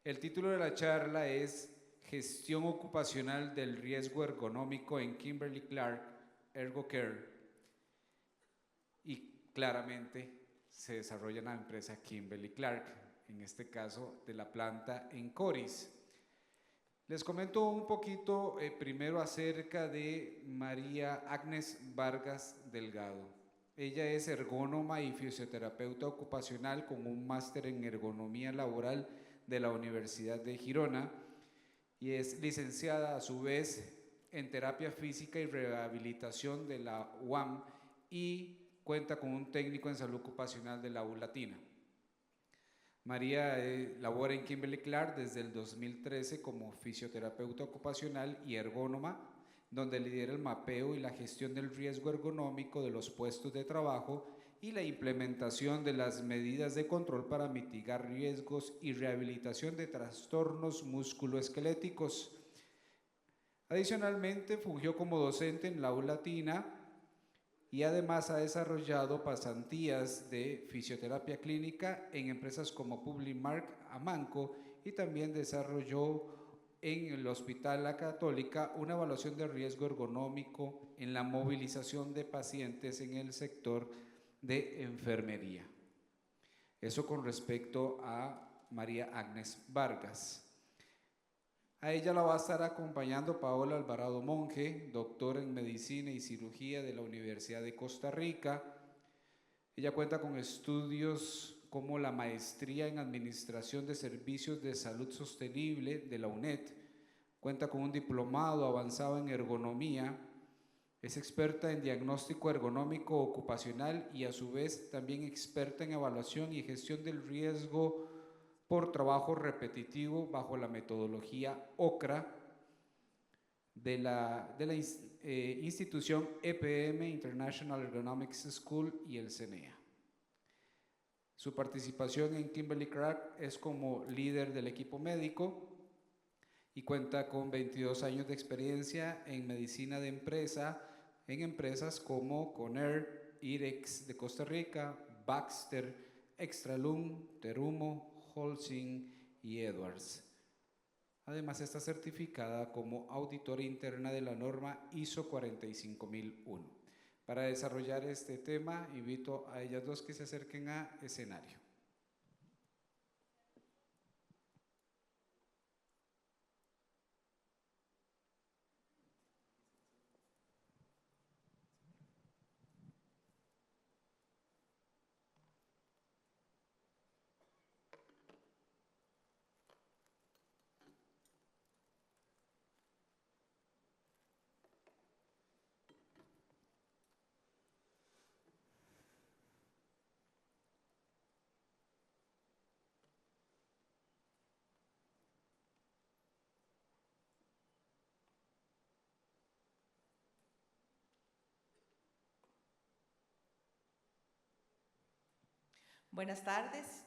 El título de la charla es Gestión ocupacional del riesgo ergonómico en Kimberly-Clark ErgoCare, y claramente se desarrolla en la empresa Kimberly-Clark, en este caso de la planta en Coris. Les comento un poquito primero acerca de María Agnes Vargas Delgado. Ella es ergónoma y fisioterapeuta ocupacional con un máster en ergonomía laboral de la Universidad de Girona y es licenciada a su vez en terapia física y rehabilitación de la UAM y cuenta con un técnico en salud ocupacional de la U Latina. María labora en Kimberly-Clark desde el 2013 como fisioterapeuta ocupacional y ergónoma, donde lidera el mapeo y la gestión del riesgo ergonómico de los puestos de trabajo y la implementación de las medidas de control para mitigar riesgos y rehabilitación de trastornos musculoesqueléticos. Adicionalmente, fungió como docente en la U Latina y además ha desarrollado pasantías de fisioterapia clínica en empresas como Publimark, Amanco, y también desarrolló en el Hospital La Católica una evaluación de riesgo ergonómico en la movilización de pacientes en el sector de enfermería. Eso con respecto a María Agnes Vargas. A ella la va a estar acompañando Paola Alvarado Monge, doctora en Medicina y Cirugía de la Universidad de Costa Rica. Ella cuenta con estudios como la Maestría en Administración de Servicios de Salud Sostenible de la UNED. Cuenta con un diplomado avanzado en ergonomía. Es experta en diagnóstico ergonómico ocupacional y a su vez también experta en evaluación y gestión del riesgo por trabajo repetitivo bajo la metodología OCRA de la institución EPM, International Ergonomics School, y el CENEA. Su participación en Kimberly-Clark es como líder del equipo médico y cuenta con 22 años de experiencia en medicina de empresa en empresas como Conair, IREX de Costa Rica, Baxter, Extralum, Terumo, Holcim y Edwards. Además está certificada como auditora interna de la norma ISO 45001. Para desarrollar este tema, invito a ellas dos que se acerquen a escenario. Buenas tardes.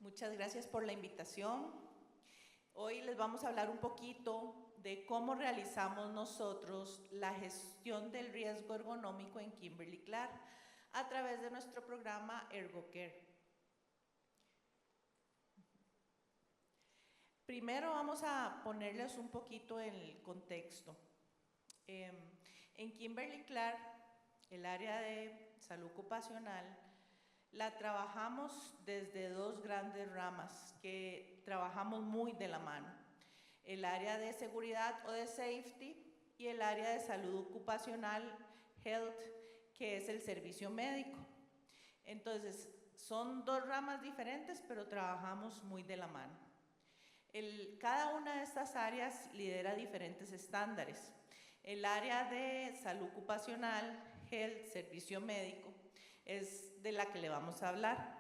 Muchas gracias por la invitación. Hoy les vamos a hablar un poquito de cómo realizamos nosotros la gestión del riesgo ergonómico en Kimberly-Clark a través de nuestro programa ErgoCare. Primero vamos a ponerles un poquito en el contexto. En Kimberly-Clark, el área de salud ocupacional, la trabajamos desde dos grandes ramas que trabajamos muy de la mano. El área de seguridad o de safety y el área de salud ocupacional, health, que es el servicio médico. Entonces, son dos ramas diferentes, pero trabajamos muy de la mano. Cada una de estas áreas lidera diferentes estándares. El área de salud ocupacional, health, servicio médico, es de la que le vamos a hablar.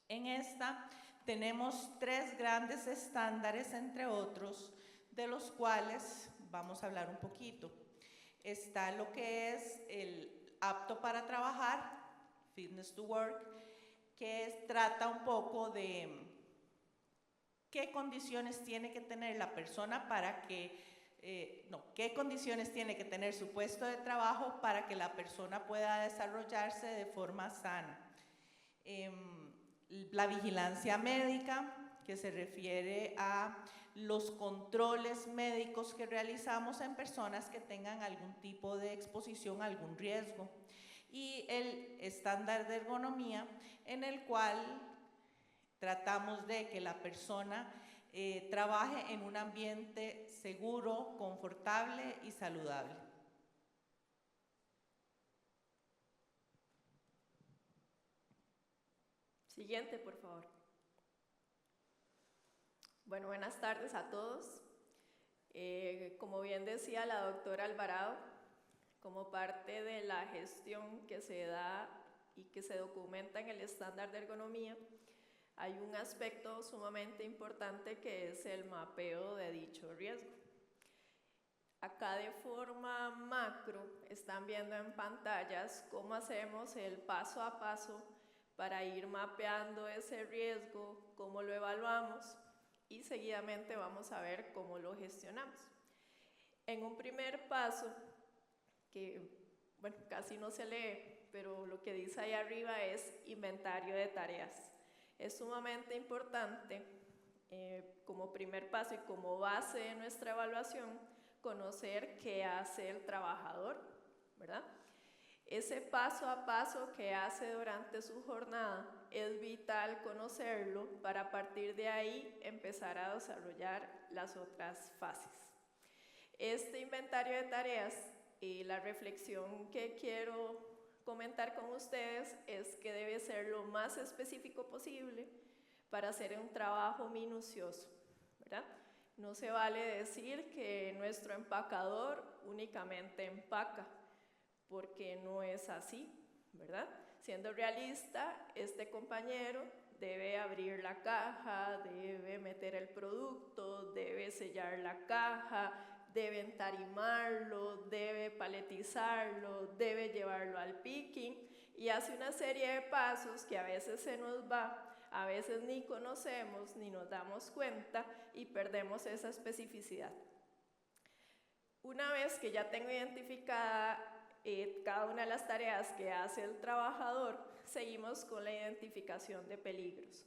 En esta tenemos tres grandes estándares, entre otros, de los cuales vamos a hablar un poquito. Está lo que es el apto para trabajar, fitness to work, que trata un poco de qué condiciones tiene que tener la persona para que qué condiciones tiene que tener su puesto de trabajo para que la persona pueda desarrollarse de forma sana. la vigilancia médica, que se refiere a los controles médicos que realizamos en personas que tengan algún tipo de exposición a algún riesgo. Y el estándar de ergonomía, en el cual tratamos de que la persona trabaje en un ambiente seguro, confortable y saludable. Siguiente, por favor. Bueno, buenas tardes a todos. Como bien decía la doctora Alvarado, como parte de la gestión que se da y que se documenta en el estándar de ergonomía, hay un aspecto sumamente importante que es el mapeo de dicho riesgo. Acá de forma macro están viendo en pantallas cómo hacemos el paso a paso para ir mapeando ese riesgo, cómo lo evaluamos y seguidamente vamos a ver cómo lo gestionamos. En un primer paso, que bueno, casi no se lee, pero lo que dice ahí arriba es inventario de tareas. Es sumamente importante como primer paso y como base de nuestra evaluación conocer qué hace el trabajador, ¿verdad? Ese paso a paso que hace durante su jornada es vital conocerlo para a partir de ahí empezar a desarrollar las otras fases. Este inventario de tareas y la reflexión que quiero comentar con ustedes es que debe ser lo más específico posible para hacer un trabajo minucioso, ¿verdad? No se vale decir que nuestro empacador únicamente empaca, porque no es así, ¿verdad? Siendo realista, este compañero debe abrir la caja, debe meter el producto, debe sellar la caja, debe entarimarlo, debe paletizarlo, debe llevarlo al picking y hace una serie de pasos que a veces se nos va, a veces ni conocemos ni nos damos cuenta y perdemos esa especificidad. Una vez que ya tengo identificada cada una de las tareas que hace el trabajador, seguimos con la identificación de peligros.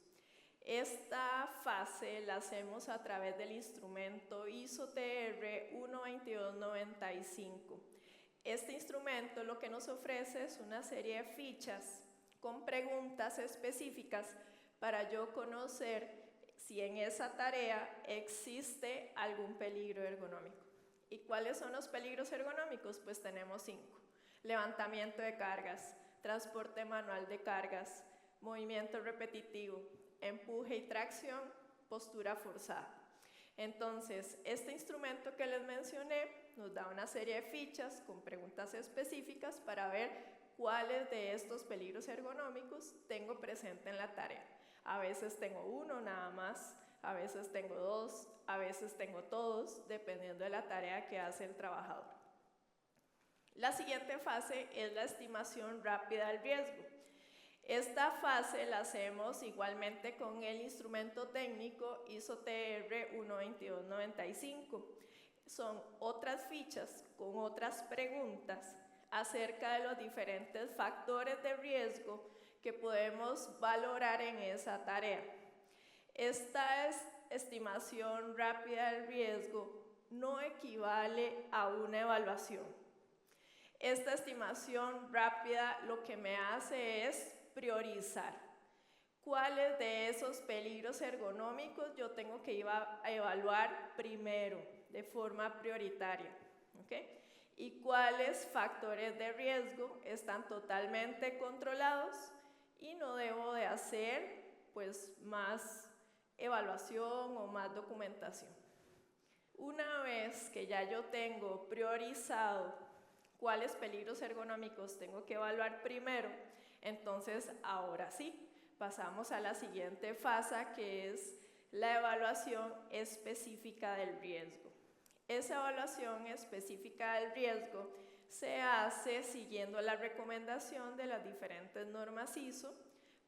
Esta fase la hacemos a través del instrumento ISO-TR 12295. Este instrumento lo que nos ofrece es una serie de fichas con preguntas específicas para yo conocer si en esa tarea existe algún peligro ergonómico. ¿Y cuáles son los peligros ergonómicos? Pues tenemos 5. Levantamiento de cargas, transporte manual de cargas, movimiento repetitivo, empuje y tracción, postura forzada. Entonces, este instrumento que les mencioné nos da una serie de fichas con preguntas específicas para ver cuáles de estos peligros ergonómicos tengo presente en la tarea. A veces tengo uno nada más, a veces tengo 2, a veces tengo todos, dependiendo de la tarea que hace el trabajador. La siguiente fase es la estimación rápida del riesgo. Esta fase la hacemos igualmente con el instrumento técnico ISO-TR 12295. Son otras fichas con otras preguntas acerca de los diferentes factores de riesgo que podemos valorar en esa tarea. Esta estimación rápida del riesgo no equivale a una evaluación. Esta estimación rápida lo que me hace es priorizar cuáles de esos peligros ergonómicos yo tengo que ir a evaluar primero, de forma prioritaria, ¿okay? Y cuáles factores de riesgo están totalmente controlados y no debo de hacer pues más evaluación o más documentación. Una vez que ya yo tengo priorizado cuáles peligros ergonómicos tengo que evaluar primero, entonces ahora sí, pasamos a la siguiente fase que es la evaluación específica del riesgo. Esa evaluación específica del riesgo se hace siguiendo la recomendación de las diferentes normas ISO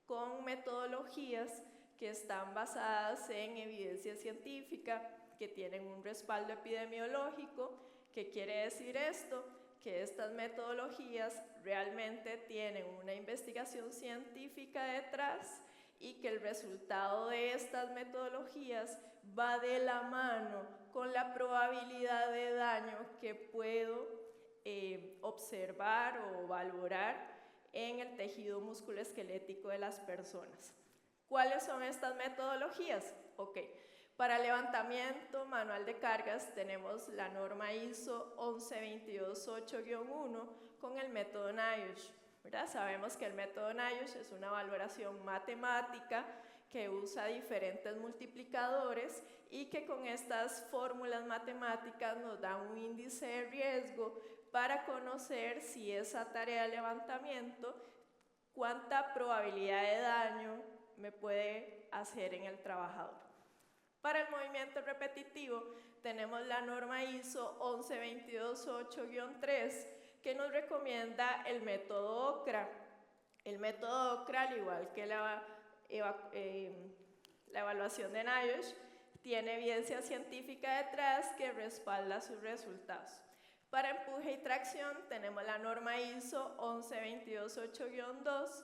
con metodologías que están basadas en evidencia científica, que tienen un respaldo epidemiológico. ¿Qué quiere decir esto? Que estas metodologías realmente tienen una investigación científica detrás y que el resultado de estas metodologías va de la mano con la probabilidad de daño que puedo observar o valorar en el tejido musculoesquelético de las personas. ¿Cuáles son estas metodologías? Ok, para levantamiento manual de cargas tenemos la norma ISO 11228-1 con el método NIOSH, ¿verdad? Sabemos que el método NIOSH es una valoración matemática que usa diferentes multiplicadores y que con estas fórmulas matemáticas nos da un índice de riesgo para conocer si esa tarea de levantamiento, cuánta probabilidad de daño me puede hacer en el trabajador. Para el movimiento repetitivo tenemos la norma ISO 11228-3 que nos recomienda el método OCRA. El método OCRA, al igual que la evaluación de NIOSH, tiene evidencia científica detrás que respalda sus resultados. Para empuje y tracción tenemos la norma ISO 11228-2,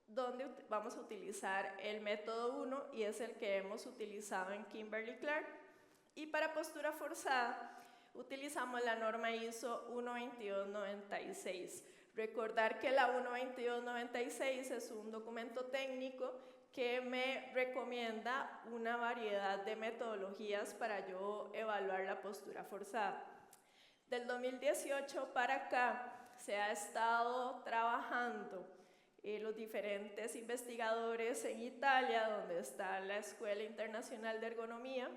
donde vamos a utilizar el método 1 y es el que hemos utilizado en Kimberly-Clark. Y para postura forzada utilizamos la norma ISO 12296. Recordar que la 12296 es un documento técnico que me recomienda una variedad de metodologías para yo evaluar la postura forzada. Del 2018 para acá se ha estado trabajando los diferentes investigadores en Italia, donde está la Escuela Internacional de Ergonomía,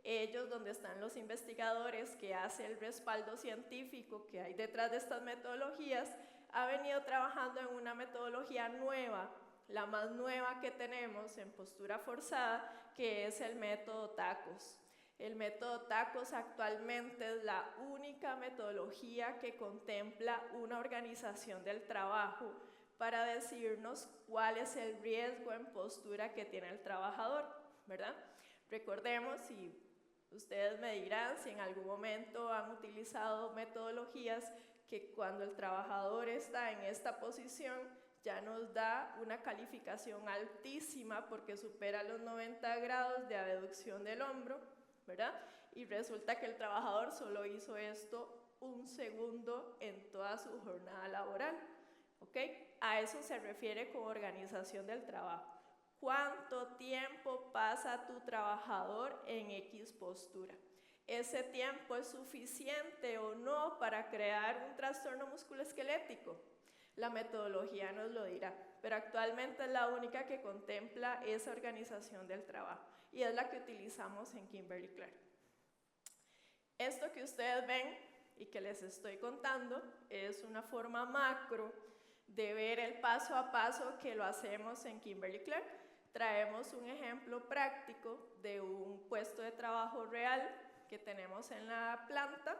ellos donde están los investigadores que hacen el respaldo científico que hay detrás de estas metodologías, ha venido trabajando en una metodología nueva, la más nueva que tenemos en postura forzada, que es el método TACOS. El método TACOS actualmente es la única metodología que contempla una organización del trabajo para decirnos cuál es el riesgo en postura que tiene el trabajador, ¿verdad? Recordemos, y ustedes me dirán si en algún momento han utilizado metodologías que cuando el trabajador está en esta posición ya nos da una calificación altísima porque supera los 90 grados de abducción del hombro, ¿verdad? Y resulta que el trabajador solo hizo esto 1 segundo en toda su jornada laboral, ¿ok? A eso se refiere con organización del trabajo. ¿Cuánto tiempo pasa tu trabajador en X postura? ¿Ese tiempo es suficiente o no para crear un trastorno musculoesquelético? La metodología nos lo dirá, pero actualmente es la única que contempla esa organización del trabajo y es la que utilizamos en Kimberly-Clark. Esto que ustedes ven y que les estoy contando es una forma macro de ver el paso a paso que lo hacemos en Kimberly-Clark. Traemos un ejemplo práctico de un puesto de trabajo real que tenemos en la planta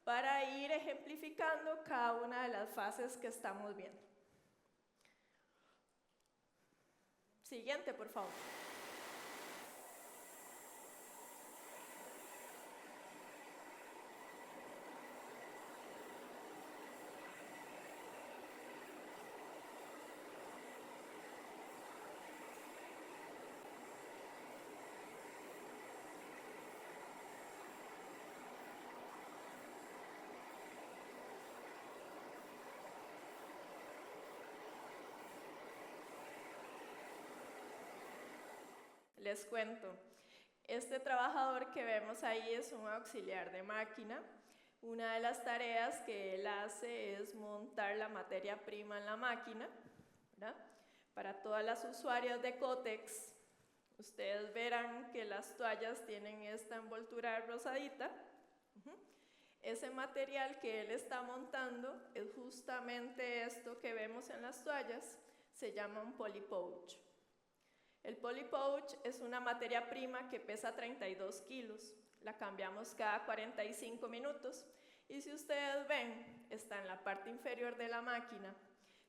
para ir ejemplificando cada una de las fases que estamos viendo. Siguiente, por favor. Les cuento, este trabajador que vemos ahí es un auxiliar de máquina. Una de las tareas que él hace es montar la materia prima en la máquina, ¿verdad? Para todas las usuarias de Kotex, ustedes verán que las toallas tienen esta envoltura rosadita. Ese material que él está montando es justamente esto que vemos en las toallas, se llama un polypouch. El polypouch es una materia prima que pesa 32 kilos, la cambiamos cada 45 minutos y si ustedes ven, está en la parte inferior de la máquina,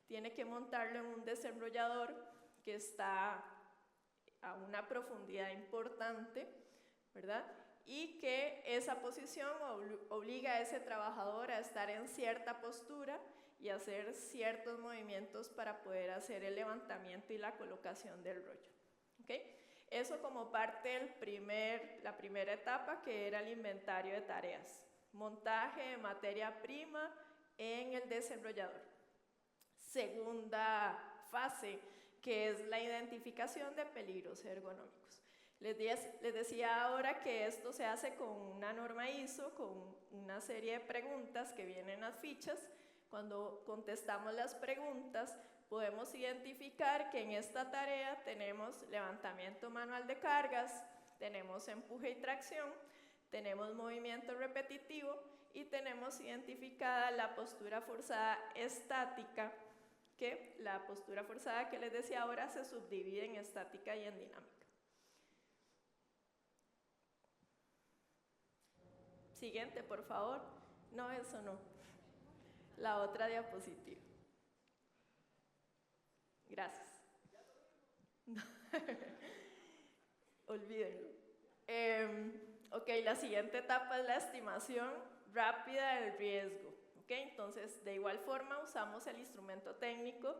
tiene que montarlo en un desenrollador que está a una profundidad importante, ¿verdad? Y que esa posición obliga a ese trabajador a estar en cierta postura y hacer ciertos movimientos para poder hacer el levantamiento y la colocación del rollo. Eso como parte de la primera etapa, que era el inventario de tareas. Montaje de materia prima en el desarrollador. Segunda fase, que es la identificación de peligros ergonómicos. Les decía ahora que esto se hace con una norma ISO, con una serie de preguntas que vienen en las fichas. Cuando contestamos las preguntas, podemos identificar que en esta tarea tenemos levantamiento manual de cargas, tenemos empuje y tracción, tenemos movimiento repetitivo y tenemos identificada la postura forzada estática, que la postura forzada que les decía ahora se subdivide en estática y en dinámica. Siguiente, por favor. No, eso no. La otra diapositiva. Gracias. Olvídenlo. Ok, la siguiente etapa es la estimación rápida del riesgo. Okay, entonces, de igual forma, usamos el instrumento técnico,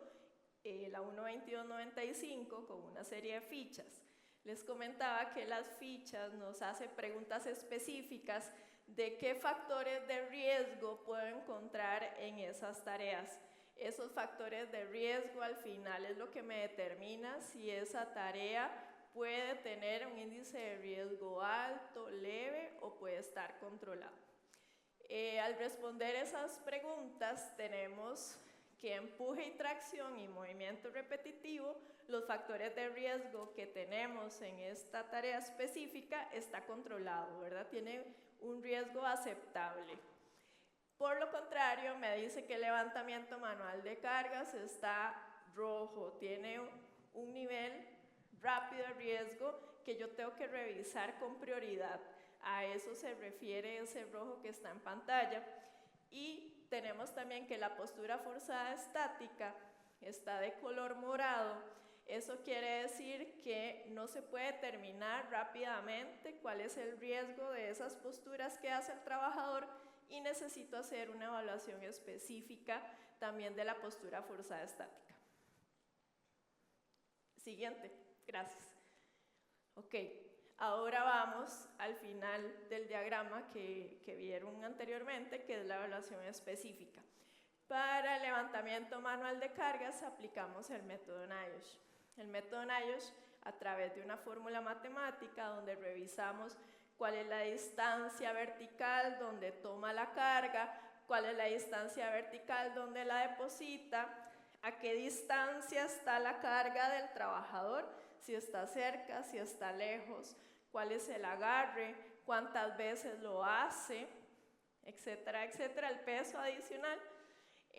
la 1.2295, con una serie de fichas. Les comentaba que las fichas nos hacen preguntas específicas de qué factores de riesgo puedo encontrar en esas tareas. Esos factores de riesgo al final es lo que me determina si esa tarea puede tener un índice de riesgo alto, leve o puede estar controlado. Al responder esas preguntas tenemos que empuje y tracción y movimiento repetitivo, los factores de riesgo que tenemos en esta tarea específica está controlado, ¿verdad? Tiene un riesgo aceptable. Por lo contrario, me dice que el levantamiento manual de cargas está rojo, tiene un nivel rápido de riesgo que yo tengo que revisar con prioridad. A eso se refiere ese rojo que está en pantalla. Y tenemos también que la postura forzada estática está de color morado. Eso quiere decir que no se puede determinar rápidamente cuál es el riesgo de esas posturas que hace el trabajador y necesito hacer una evaluación específica también de la postura forzada estática. Siguiente, gracias. Ok, ahora vamos al final del diagrama que vieron anteriormente, que es la evaluación específica. Para el levantamiento manual de cargas aplicamos el método NIOSH. El método NIOSH, a través de una fórmula matemática donde revisamos cuál es la distancia vertical donde toma la carga, cuál es la distancia vertical donde la deposita, a qué distancia está la carga del trabajador, si está cerca, si está lejos, cuál es el agarre, cuántas veces lo hace, etcétera, etcétera, el peso adicional.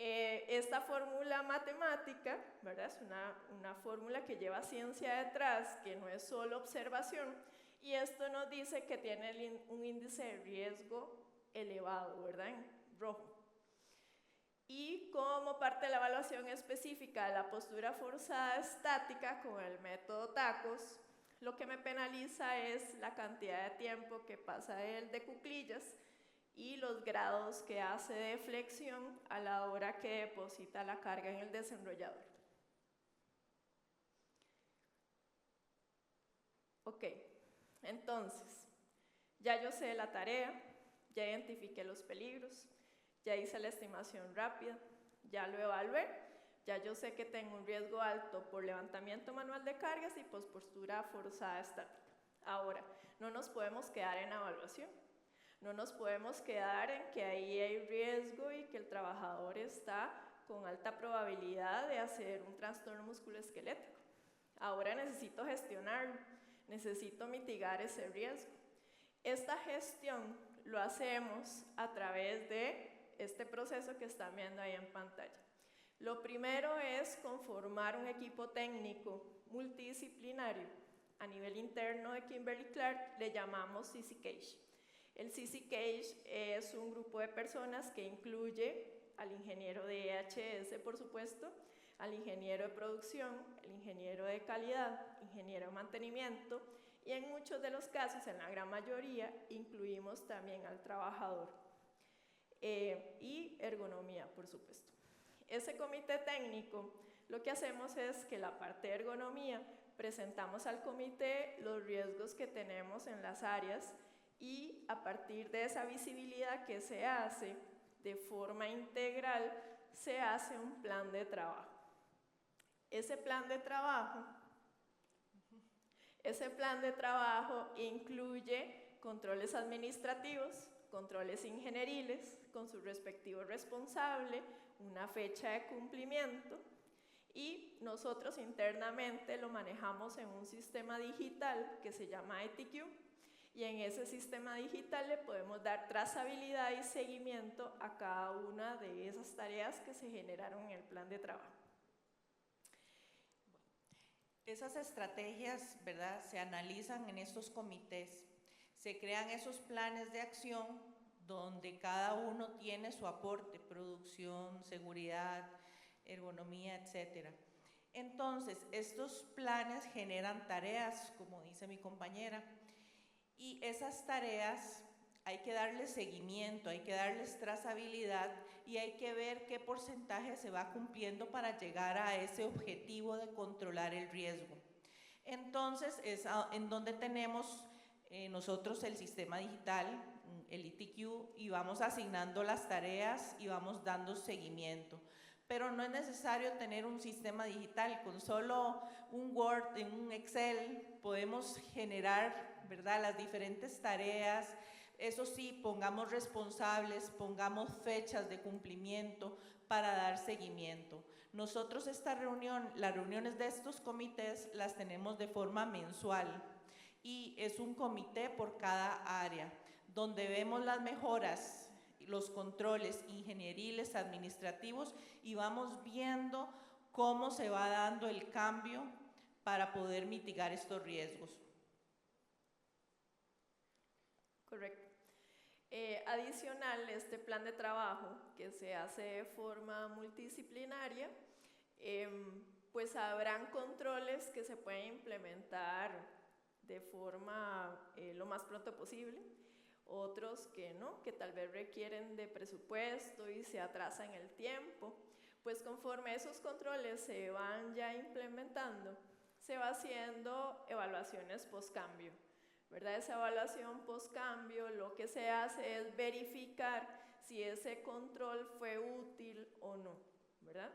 Esta fórmula matemática, ¿verdad? Es una fórmula que lleva ciencia detrás, que no es solo observación, y esto nos dice que tiene un índice de riesgo elevado, ¿verdad? En rojo. Y como parte de la evaluación específica de la postura forzada estática con el método TACOS, lo que me penaliza es la cantidad de tiempo que pasa él de cuclillas y los grados que hace de flexión a la hora que deposita la carga en el desenrollador. Ok, entonces, ya yo sé la tarea, ya identifiqué los peligros, ya hice la estimación rápida, ya lo evalué, ya yo sé que tengo un riesgo alto por levantamiento manual de cargas y por postura forzada estática. Ahora, no nos podemos quedar en la evaluación. No nos podemos quedar en que ahí hay riesgo y que el trabajador está con alta probabilidad de hacer un trastorno musculoesquelético. Ahora necesito gestionarlo, necesito mitigar ese riesgo. Esta gestión lo hacemos a través de este proceso que están viendo ahí en pantalla. Lo primero es conformar un equipo técnico multidisciplinario. A nivel interno de Kimberly-Clark le llamamos CCCAGE. El CCCAGE es un grupo de personas que incluye al ingeniero de EHS, por supuesto, al ingeniero de producción, el ingeniero de calidad, ingeniero de mantenimiento y en muchos de los casos, en la gran mayoría, incluimos también al trabajador y ergonomía, por supuesto. Ese comité técnico, lo que hacemos es que la parte de ergonomía presentamos al comité los riesgos que tenemos en las áreas y a partir de esa visibilidad que se hace de forma integral, se hace un plan de trabajo. Ese plan de trabajo incluye controles administrativos, controles ingenieriles con su respectivo responsable, una fecha de cumplimiento, y nosotros internamente lo manejamos en un sistema digital que se llama ETIQ, y en ese sistema digital le podemos dar trazabilidad y seguimiento a cada una de esas tareas que se generaron en el plan de trabajo. Esas estrategias, ¿verdad?, se analizan en estos comités. Se crean esos planes de acción donde cada uno tiene su aporte, producción, seguridad, ergonomía, etc. Entonces, estos planes generan tareas, como dice mi compañera, y esas tareas hay que darles seguimiento, hay que darles trazabilidad y hay que ver qué porcentaje se va cumpliendo para llegar a ese objetivo de controlar el riesgo. Entonces, es en donde tenemos nosotros el sistema digital, el ETQ, y vamos asignando las tareas y vamos dando seguimiento. Pero no es necesario tener un sistema digital, con solo un Word, en un Excel, podemos generar, ¿verdad?, las diferentes tareas. Eso sí, pongamos responsables, pongamos fechas de cumplimiento para dar seguimiento. Nosotros las reuniones de estos comités las tenemos de forma mensual y es un comité por cada área, donde vemos las mejoras, los controles ingenieriles, administrativos, y vamos viendo cómo se va dando el cambio para poder mitigar estos riesgos. Correcto. Adicional, este plan de trabajo que se hace de forma multidisciplinaria, pues habrán controles que se pueden implementar de forma lo más pronto posible, otros que no, que tal vez requieren de presupuesto y se atrasan el tiempo. Pues conforme esos controles se van ya implementando, se va haciendo evaluaciones post-cambio, ¿verdad? Esa evaluación post-cambio lo que se hace es verificar si ese control fue útil o no, ¿verdad?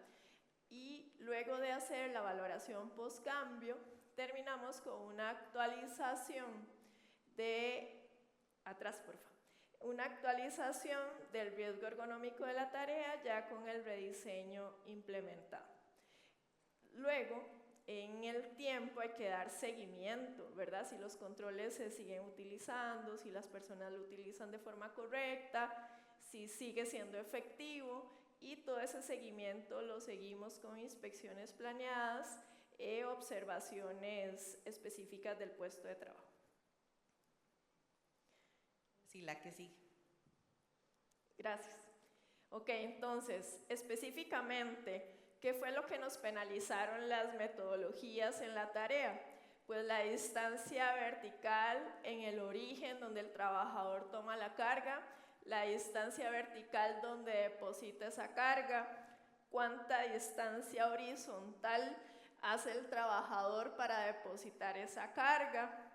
Y luego de hacer la valoración post-cambio, terminamos con una actualización una actualización del riesgo ergonómico de la tarea ya con el rediseño implementado. Luego, en el tiempo hay que dar seguimiento, ¿verdad? Si los controles se siguen utilizando, si las personas lo utilizan de forma correcta, si sigue siendo efectivo, y todo ese seguimiento lo seguimos con inspecciones planeadas e observaciones específicas del puesto de trabajo. Sí, la que sigue. Gracias. Ok, entonces, específicamente, ¿qué fue lo que nos penalizaron las metodologías en la tarea? Pues la distancia vertical en el origen donde el trabajador toma la carga, la distancia vertical donde deposita esa carga, cuánta distancia horizontal hace el trabajador para depositar esa carga.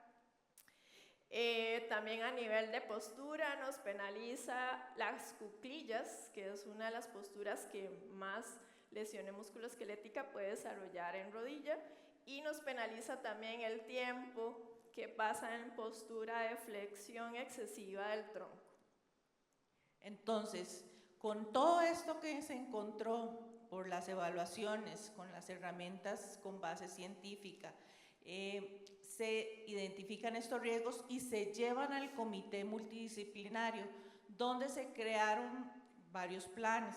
También a nivel de postura nos penaliza las cuclillas, que es una de las posturas que más lesión musculoesquelética puede desarrollar en rodilla, y nos penaliza también el tiempo que pasa en postura de flexión excesiva del tronco. Entonces, con todo esto que se encontró por las evaluaciones, con las herramientas con base científica, se identifican estos riesgos y se llevan al comité multidisciplinario, donde se crearon varios planes.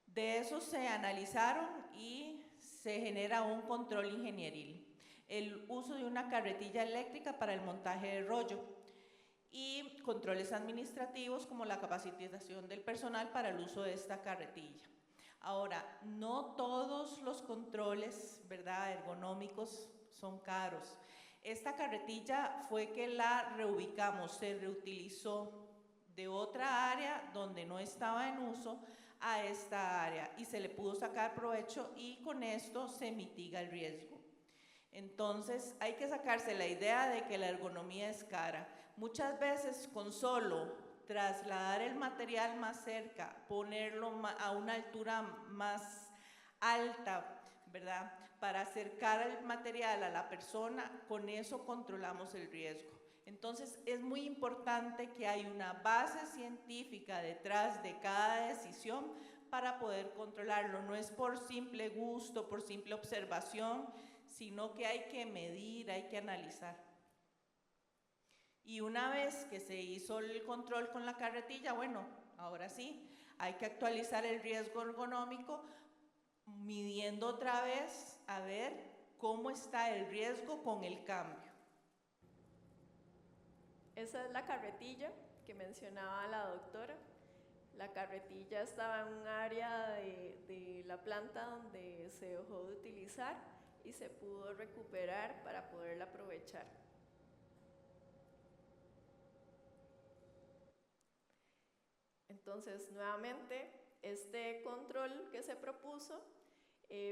De esos se analizaron y se genera un control ingenieril, el uso de una carretilla eléctrica para el montaje de rollo y controles administrativos como la capacitación del personal para el uso de esta carretilla. Ahora, no todos los controles, ¿verdad?, ergonómicos son caros. Esta carretilla fue que la reubicamos, se reutilizó de otra área donde no estaba en uso a esta área y se le pudo sacar provecho y con esto se mitiga el riesgo. Entonces hay que sacarse la idea de que la ergonomía es cara. Muchas veces con solo trasladar el material más cerca, ponerlo a una altura más alta, ¿verdad? Para acercar el material a la persona, con eso controlamos el riesgo. Entonces es muy importante que hay una base científica detrás de cada decisión para poder controlarlo. No es por simple gusto, por simple observación, sino que hay que medir, hay que analizar. Y una vez que se hizo el control con la carretilla, bueno, ahora sí, hay que actualizar el riesgo ergonómico, midiendo otra vez a ver cómo está el riesgo con el cambio. Esa es la carretilla que mencionaba la doctora. La carretilla estaba en un área de la planta donde se dejó de utilizar y se pudo recuperar para poderla aprovechar. Entonces, nuevamente, este control que se propuso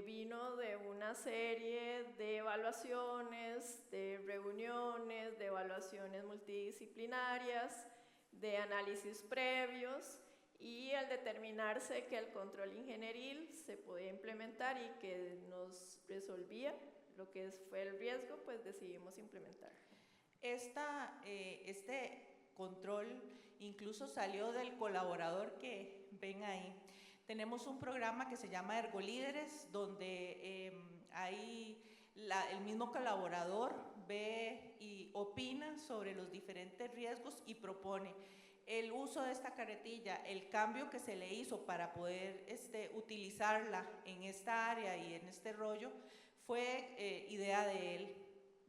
vino de una serie de evaluaciones, de reuniones, de evaluaciones multidisciplinarias, de análisis previos, y al determinarse que el control ingenieril se podía implementar y que nos resolvía lo que fue el riesgo, pues decidimos implementarlo. Este control incluso salió del colaborador que ven ahí. Tenemos un programa que se llama Ergolíderes, donde el mismo colaborador ve y opina sobre los diferentes riesgos y propone el uso de esta carretilla, el cambio que se le hizo para poder utilizarla en esta área y en este rollo, fue idea de él.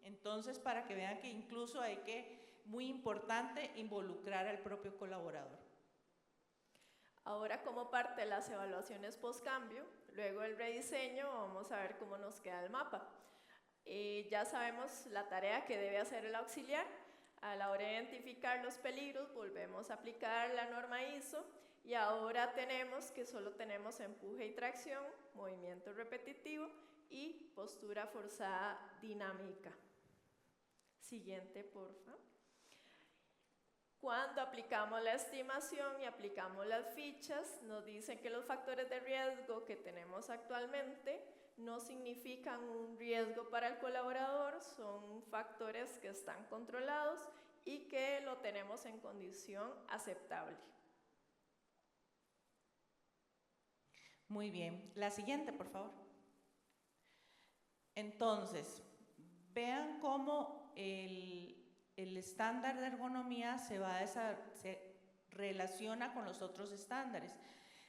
Entonces, para que vean que incluso muy importante, involucrar al propio colaborador. Ahora, como parte de las evaluaciones post-cambio, luego del rediseño, vamos a ver cómo nos queda el mapa. Ya sabemos la tarea que debe hacer el auxiliar. A la hora de identificar los peligros, volvemos a aplicar la norma ISO y ahora tenemos que solo tenemos empuje y tracción, movimiento repetitivo y postura forzada dinámica. Siguiente, por favor. Cuando aplicamos la estimación y aplicamos las fichas, nos dicen que los factores de riesgo que tenemos actualmente no significan un riesgo para el colaborador, son factores que están controlados y que lo tenemos en condición aceptable. Muy bien. La siguiente, por favor. Entonces, vean cómo el estándar de ergonomía se relaciona con los otros estándares.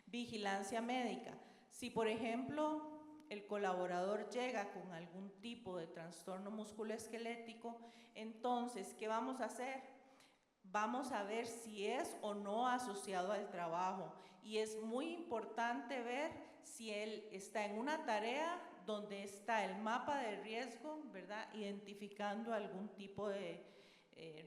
Vigilancia médica. Si, por ejemplo, el colaborador llega con algún tipo de trastorno musculoesquelético, entonces, ¿qué vamos a hacer? Vamos a ver si es o no asociado al trabajo. Y es muy importante ver si él está en una tarea donde está el mapa de riesgo, ¿verdad? Identificando algún tipo de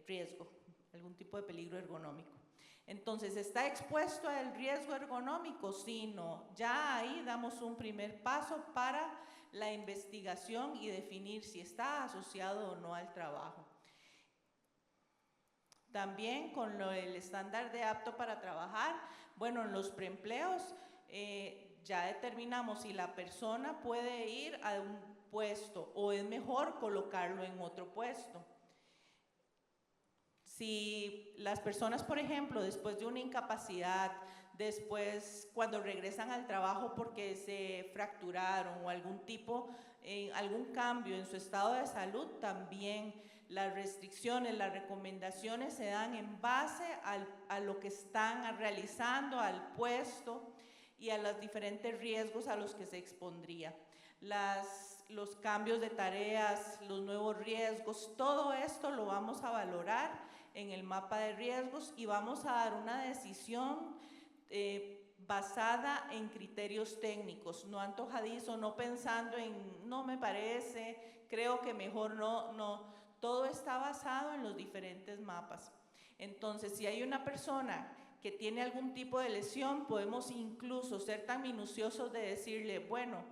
riesgo, algún tipo de peligro ergonómico. Entonces, ¿está expuesto al riesgo ergonómico? Sí, no. Ya ahí damos un primer paso para la investigación y definir si está asociado o no al trabajo. También con el estándar de apto para trabajar, bueno, en los preempleos ya determinamos si la persona puede ir a un puesto o es mejor colocarlo en otro puesto. Si las personas, por ejemplo, después de una incapacidad, después cuando regresan al trabajo porque se fracturaron o algún cambio en su estado de salud, también las restricciones, las recomendaciones se dan en base a lo que están realizando, al puesto y a los diferentes riesgos a los que se expondría. Los cambios de tareas, los nuevos riesgos, todo esto lo vamos a valorar en el mapa de riesgos y vamos a dar una decisión basada en criterios técnicos, no antojadizo, no pensando en no me parece, creo que mejor no. Todo está basado en los diferentes mapas. Entonces, si hay una persona que tiene algún tipo de lesión, podemos incluso ser tan minuciosos de decirle, bueno,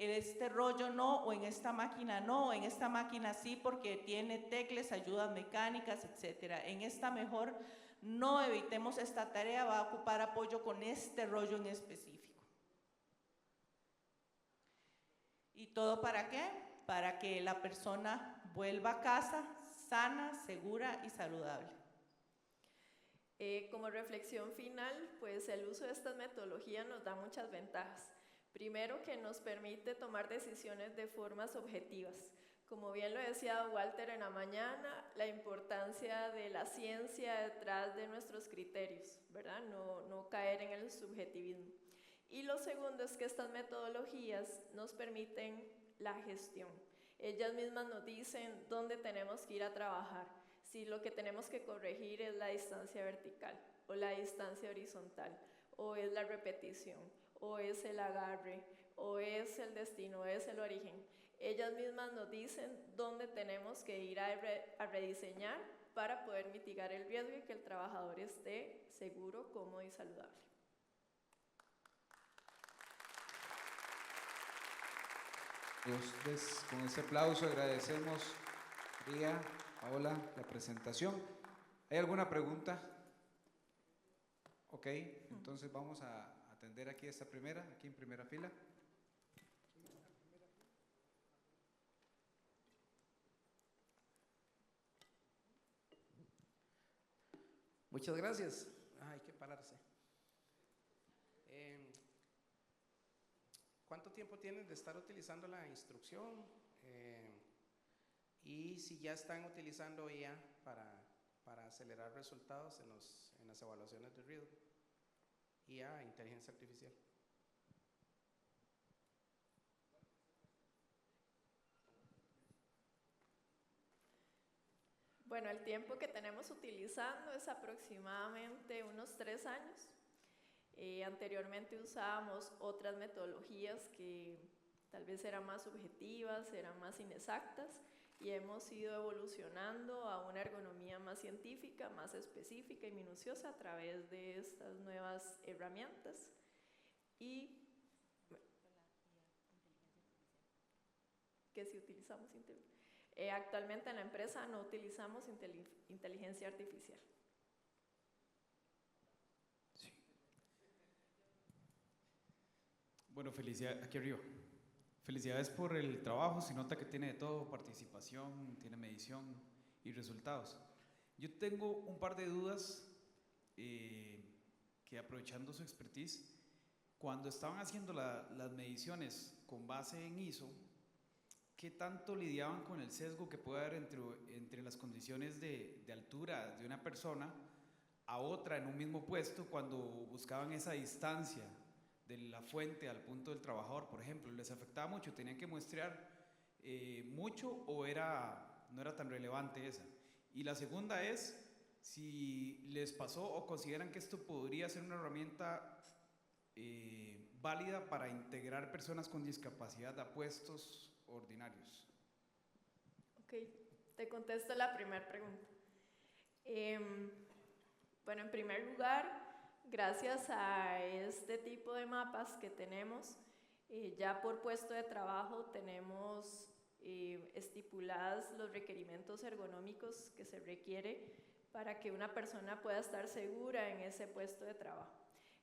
este rollo no, o en esta máquina no, o en esta máquina sí porque tiene teclas, ayudas mecánicas, etcétera. En esta mejor no evitemos esta tarea, va a ocupar apoyo con este rollo en específico. ¿Y todo para qué? Para que la persona vuelva a casa sana, segura y saludable. Como reflexión final, pues el uso de estas metodologías nos da muchas ventajas. Primero, que nos permite tomar decisiones de formas objetivas. Como bien lo decía Walter en la mañana, la importancia de la ciencia detrás de nuestros criterios, ¿verdad? No caer en el subjetivismo. Y lo segundo es que estas metodologías nos permiten la gestión. Ellas mismas nos dicen dónde tenemos que ir a trabajar, si lo que tenemos que corregir es la distancia vertical o la distancia horizontal, o es la repetición, o es el agarre, o es el destino, o es el origen. Ellas mismas nos dicen dónde tenemos que ir a rediseñar para poder mitigar el riesgo y que el trabajador esté seguro, cómodo y saludable. Entonces, con ese aplauso agradecemos, María, Paola, la presentación. ¿Hay alguna pregunta? Ok, entonces vamos a atender aquí esta primera, aquí en primera fila. Muchas gracias. Hay que pararse. ¿Cuánto tiempo tienen de estar utilizando la instrucción? Y si ya están utilizando IA para acelerar resultados en las evaluaciones de riesgo. IA, inteligencia artificial. Bueno, el tiempo que tenemos utilizando es aproximadamente unos 3 años. Anteriormente usábamos otras metodologías que tal vez eran más subjetivas, eran más inexactas, y hemos ido evolucionando a una ergonomía más científica, más específica y minuciosa a través de estas nuevas herramientas. Y que si utilizamos actualmente en la empresa no utilizamos inteligencia artificial. Sí. Bueno, felicidades, aquí arriba. Felicidades por el trabajo, se nota que tiene de todo, participación, tiene medición y resultados. Yo tengo un par de dudas que, aprovechando su expertise, cuando estaban haciendo las mediciones con base en ISO, ¿qué tanto lidiaban con el sesgo que puede haber entre las condiciones de altura de una persona a otra en un mismo puesto cuando buscaban esa distancia de la fuente al punto del trabajador, por ejemplo? ¿Les afectaba mucho? ¿Tenían que muestrear mucho o no era tan relevante esa? Y la segunda es si les pasó o consideran que esto podría ser una herramienta válida para integrar personas con discapacidad a puestos ordinarios. Ok, te contesto la primera pregunta. Bueno, en primer lugar, gracias a este tipo de mapas que tenemos, ya por puesto de trabajo tenemos estipulados los requerimientos ergonómicos que se requiere para que una persona pueda estar segura en ese puesto de trabajo.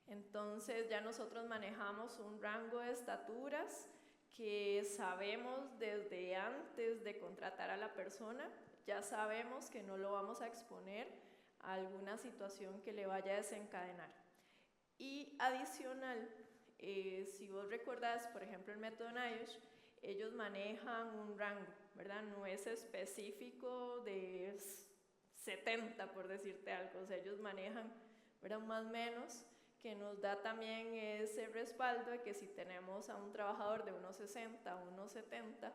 Entonces ya nosotros manejamos un rango de estaturas que sabemos desde antes de contratar a la persona, ya sabemos que no lo vamos a exponer a alguna situación que le vaya a desencadenar. Y adicional, si vos recordás, por ejemplo, el método NIOSH, ellos manejan un rango, ¿verdad? No es específico de 70, por decirte algo, o sea, ellos manejan, ¿verdad?, más o menos, que nos da también ese respaldo de que si tenemos a un trabajador de 1,60 a 1,70,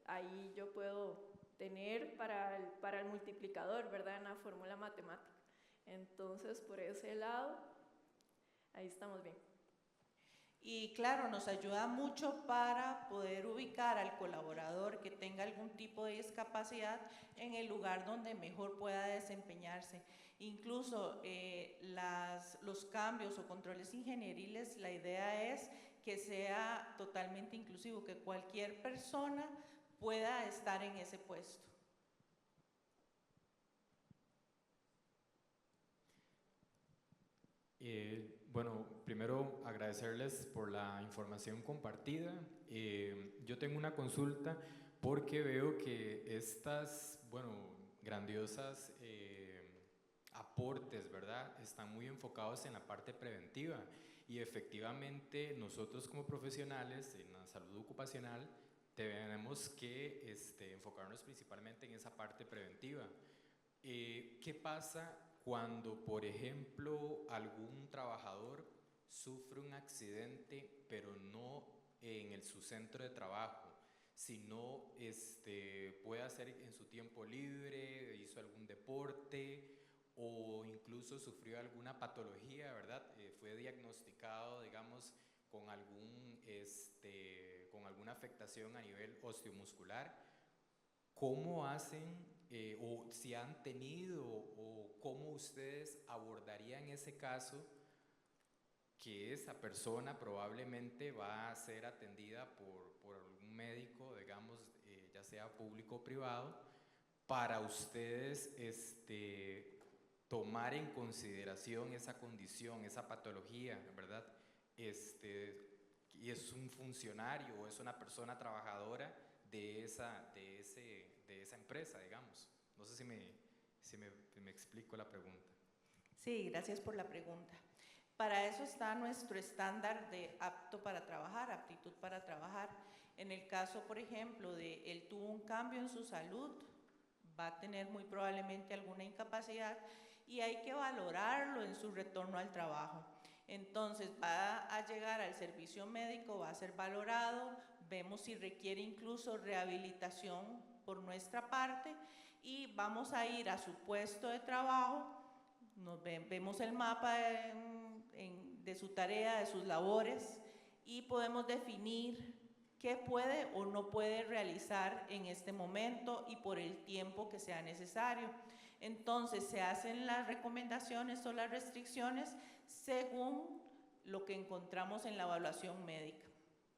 ahí yo puedo tener para el multiplicador, ¿verdad?, en la fórmula matemática. Entonces, por ese lado, ahí estamos bien. Y claro, nos ayuda mucho para poder ubicar al colaborador que tenga algún tipo de discapacidad en el lugar donde mejor pueda desempeñarse. Incluso los cambios o controles ingenieriles, la idea es que sea totalmente inclusivo, que cualquier persona pueda estar en ese puesto. Bueno, primero agradecerles por la información compartida. Yo tengo una consulta porque veo que estas, grandiosas aportes, ¿verdad?, están muy enfocados en la parte preventiva y efectivamente nosotros como profesionales en la salud ocupacional tenemos que enfocarnos principalmente en esa parte preventiva. ¿Qué pasa cuando, por ejemplo, algún trabajador sufre un accidente, pero no en su centro de trabajo, sino puede hacer en su tiempo libre, hizo algún deporte o incluso sufrió alguna patología, ¿verdad? Fue diagnosticado, digamos, con alguna afectación a nivel osteomuscular. ¿Cómo hacen o si han tenido o cómo ustedes abordarían ese caso que esa persona probablemente va a ser atendida por algún médico, digamos, ya sea público o privado, para ustedes tomar en consideración esa condición, esa patología, ¿verdad? Y es un funcionario o es una persona trabajadora de esa empresa, digamos. No sé si me explico la pregunta. Sí, gracias por la pregunta. Para eso está nuestro estándar de apto para trabajar, aptitud para trabajar. En el caso, por ejemplo, de él tuvo un cambio en su salud, va a tener muy probablemente alguna incapacidad y hay que valorarlo en su retorno al trabajo. Entonces va a llegar al servicio médico, va a ser valorado, vemos si requiere incluso rehabilitación por nuestra parte y vamos a ir a su puesto de trabajo, vemos el mapa de su tarea, de sus labores y podemos definir qué puede o no puede realizar en este momento y por el tiempo que sea necesario. Entonces se hacen las recomendaciones o las restricciones según lo que encontramos en la evaluación médica.